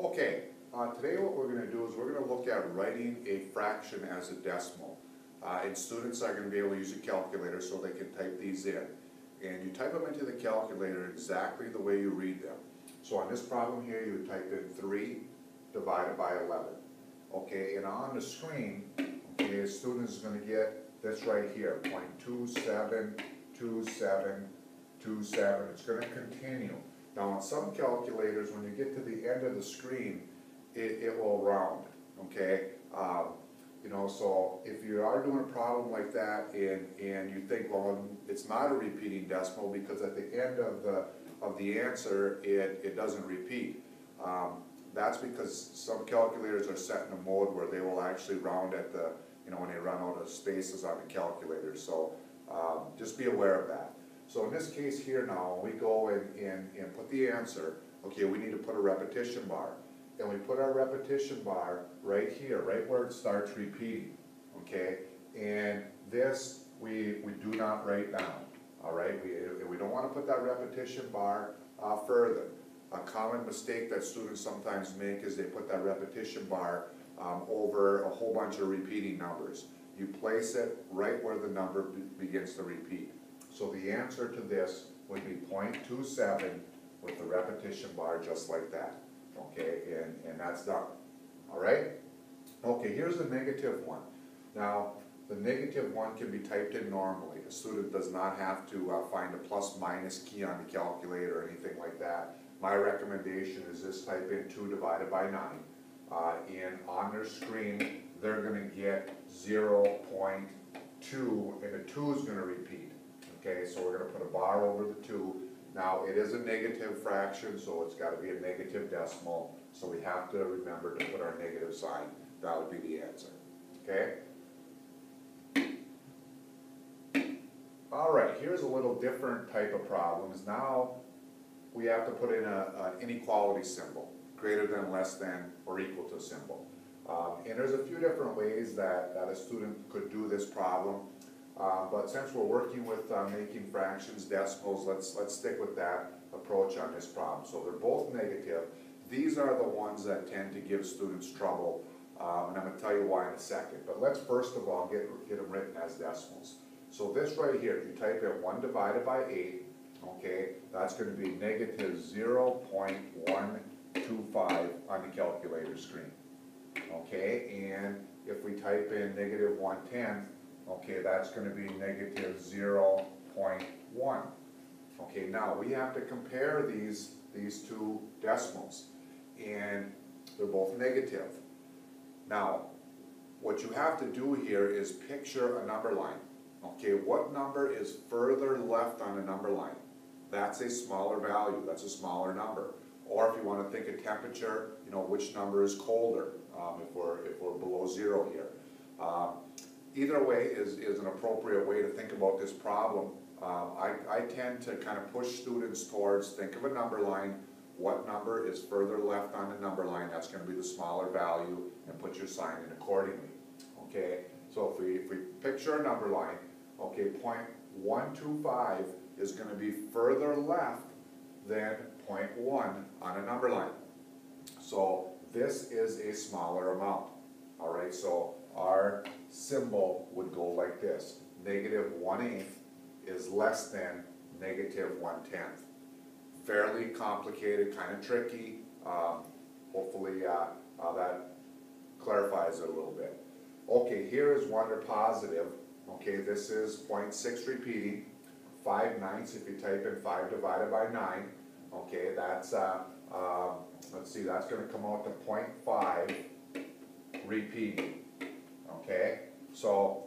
Okay, today what we're going to do is we're going to look at writing a fraction as a decimal. And students are going to be able to use a calculator so they can type these in. And you type them into the calculator exactly the way you read them. So on this problem here, you would type in 3 divided by 11. Okay, and on the screen, okay, a student is going to get this right here, 0.272727. It's going to continue. Now on some calculators, when you get to the end of the screen, it will round, okay? So if you are doing a problem like that and you think, well, it's not a repeating decimal because at the end of the answer, it doesn't repeat. That's because some calculators are set in a mode where they will actually round at the, when they run out of spaces on the calculator. So just be aware of that. So in this case here now, when we go and put the answer, okay, we need to put a repetition bar. And we put our repetition bar right here, right where it starts repeating, okay? And this we do not write down, all right? We don't want to put that repetition bar further. A common mistake that students sometimes make is they put that repetition bar over a whole bunch of repeating numbers. You place it right where the number begins to repeat. So the answer to this would be 0.27 with the repetition bar just like that. Okay, and that's done. All right? Okay, here's the negative one. Now, the negative one can be typed in normally. A student does not have to find a plus minus key on the calculator or anything like that. My recommendation is just type in 2 divided by 9. And on their screen, they're going to get 0.2, and the 2 is going to repeat. Okay, so we're going to put a bar over the 2. Now, it is a negative fraction, so it's got to be a negative decimal, so we have to remember to put our negative sign. That would be the answer, okay? All right, here's a little different type of problems. Now, we have to put in an inequality symbol, greater than, less than, or equal to symbol. And there's a few different ways that a student could do this problem. But since we're working with making fractions, decimals, let's stick with that approach on this problem. So they're both negative. These are the ones that tend to give students trouble, and I'm going to tell you why in a second. But let's first of all get them written as decimals. So this right here, if you type in 1 divided by 8, okay, that's going to be negative 0.125 on the calculator screen. Okay, and if we type in negative 1/10, okay, that's going to be negative 0.1. Okay, now we have to compare these two decimals, and they're both negative. Now, what you have to do here is picture a number line. Okay, what number is further left on the number line? That's a smaller value, that's a smaller number. Or if you want to think of temperature, which number is colder, if we're below 0 here. Either way is an appropriate way to think about this problem. I tend to kind of push students towards, think of a number line, what number is further left on the number line, that's going to be the smaller value, and put your sign in accordingly. Okay, so if we picture a number line, okay, 0.125 is going to be further left than 0.1 on a number line. So this is a smaller amount. All right, so our symbol would go like this. Negative 1/8 is less than negative 1/10. Fairly complicated, kind of tricky. Hopefully that clarifies it a little bit. Okay, here is one they're positive. Okay, this is 0.6 repeating. 5/9 if you type in 5 divided by 9. Okay, that's, let's see, that's going to come out to 0.5 repeating. Okay, so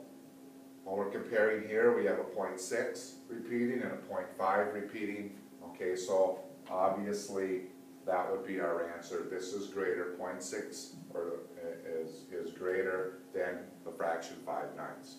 when we're comparing here, we have a 0.6 repeating and a 0.5 repeating. Okay, so obviously that would be our answer. This is greater, 0.6 is greater than the fraction 5/9.